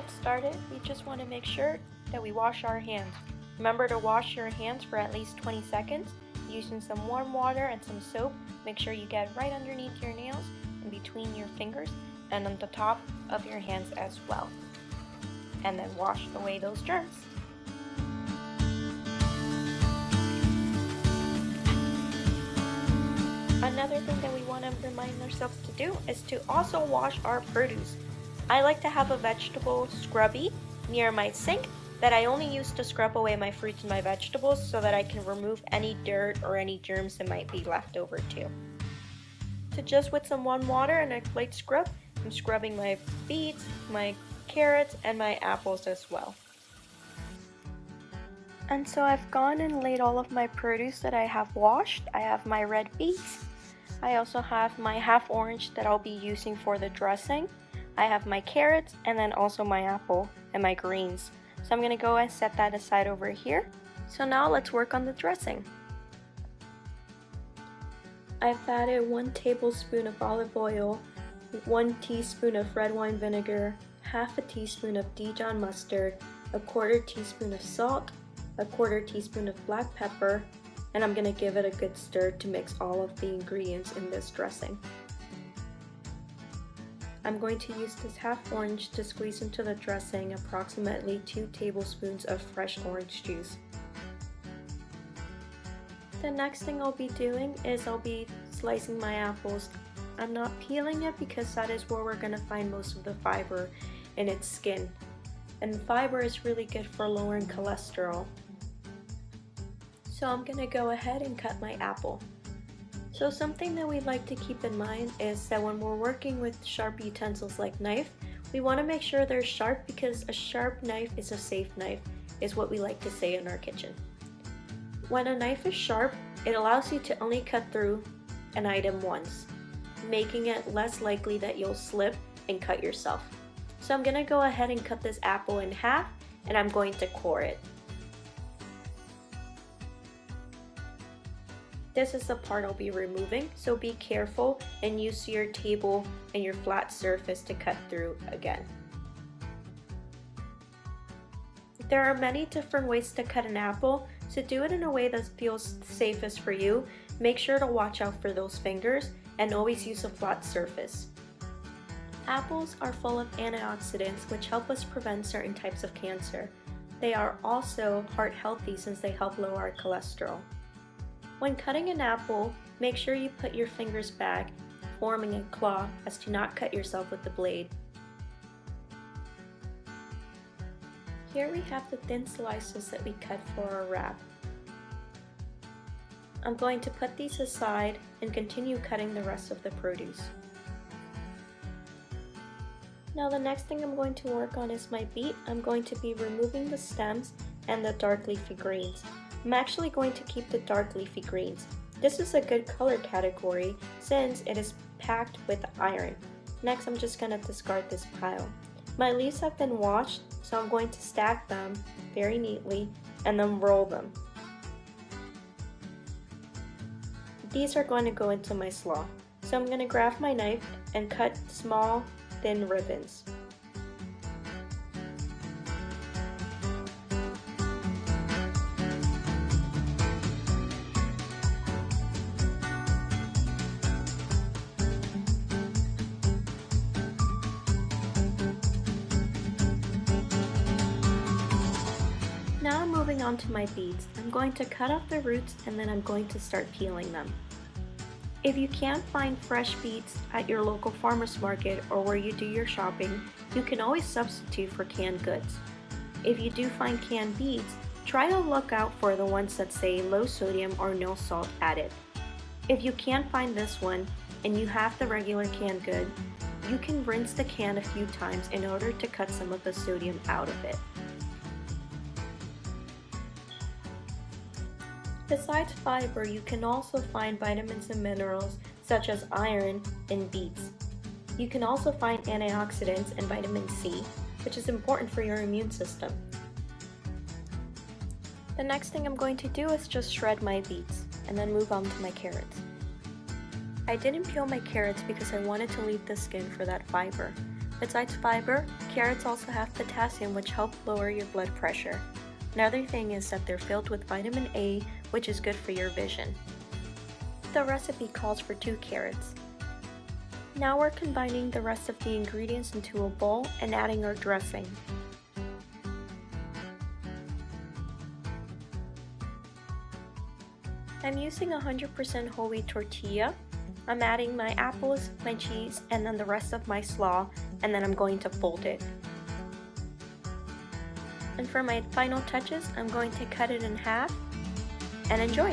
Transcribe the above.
get started, we just want to make sure that we wash our hands. Remember to wash your hands for at least 20 seconds using some warm water and some soap. Make sure you get right underneath your nails and between your fingers and on the top of your hands as well. And then wash away those germs. Another thing that we want to remind ourselves to do is to also wash our produce. I like to have a vegetable scrubby near my sink that I only use to scrub away my fruits and my vegetables so that I can remove any dirt or any germs that might be left over too. So just with some warm water and a light scrub, I'm scrubbing my beets, my carrots, and my apples as well. And so I've gone and laid all of my produce that I have washed. I have my red beets. I also have my half orange that I'll be using for the dressing. I have my carrots and then also my apple and my greens. So I'm gonna go and set that aside over here. So now let's work on the dressing. I've added 1 tablespoon of olive oil, 1 teaspoon of red wine vinegar, half a teaspoon of Dijon mustard, a 1/4 teaspoon of salt, a 1/4 teaspoon of black pepper, and I'm gonna give it a good stir to mix all of the ingredients in this dressing. I'm going to use this half orange to squeeze into the dressing approximately 2 tablespoons of fresh orange juice. The next thing I'll be doing is I'll be slicing my apples. I'm not peeling it because that is where we're gonna find most of the fiber in its skin. And fiber is really good for lowering cholesterol. So I'm gonna go ahead and cut my apple. So something that we like to keep in mind is that when we're working with sharp utensils like knife, we want to make sure they're sharp because a sharp knife is a safe knife, is what we like to say in our kitchen. When a knife is sharp, it allows you to only cut through an item once, making it less likely that you'll slip and cut yourself. So I'm gonna go ahead and cut this apple in half and I'm going to core it. This is the part I'll be removing, so be careful and use your table and your flat surface to cut through again. There are many different ways to cut an apple, so do it in a way that feels safest for you. Make sure to watch out for those fingers and always use a flat surface. Apples are full of antioxidants which help us prevent certain types of cancer. They are also heart healthy since they help lower our cholesterol. When cutting an apple, make sure you put your fingers back, forming a claw as to not cut yourself with the blade. Here we have the thin slices that we cut for our wrap. I'm going to put these aside and continue cutting the rest of the produce. Now the next thing I'm going to work on is my beet. I'm going to be removing the stems and the dark leafy greens. I'm actually going to keep the dark leafy greens. This is a good color category since it is packed with iron. Next, I'm just going to discard this pile. My leaves have been washed, so I'm going to stack them very neatly and then roll them. These are going to go into my slaw. So I'm going to grab my knife and cut small, thin ribbons. Now I'm moving on to my beets. I'm going to cut off the roots and then I'm going to start peeling them. If you can't find fresh beets at your local farmer's market or where you do your shopping, you can always substitute for canned goods. If you do find canned beets, try to look out for the ones that say low sodium or no salt added. If you can't find this one and you have the regular canned good, you can rinse the can a few times in order to cut some of the sodium out of it. Besides fiber, you can also find vitamins and minerals such as iron in beets. You can also find antioxidants and vitamin C, which is important for your immune system. The next thing I'm going to do is just shred my beets and then move on to my carrots. I didn't peel my carrots because I wanted to leave the skin for that fiber. Besides fiber, carrots also have potassium, which help lower your blood pressure. Another thing is that they're filled with vitamin A, which is good for your vision. The recipe calls for 2 carrots. Now we're combining the rest of the ingredients into a bowl and adding our dressing. I'm using 100% whole wheat tortilla. I'm adding my apples, my cheese, and then the rest of my slaw, and then I'm going to fold it. And for my final touches, I'm going to cut it in half and enjoy.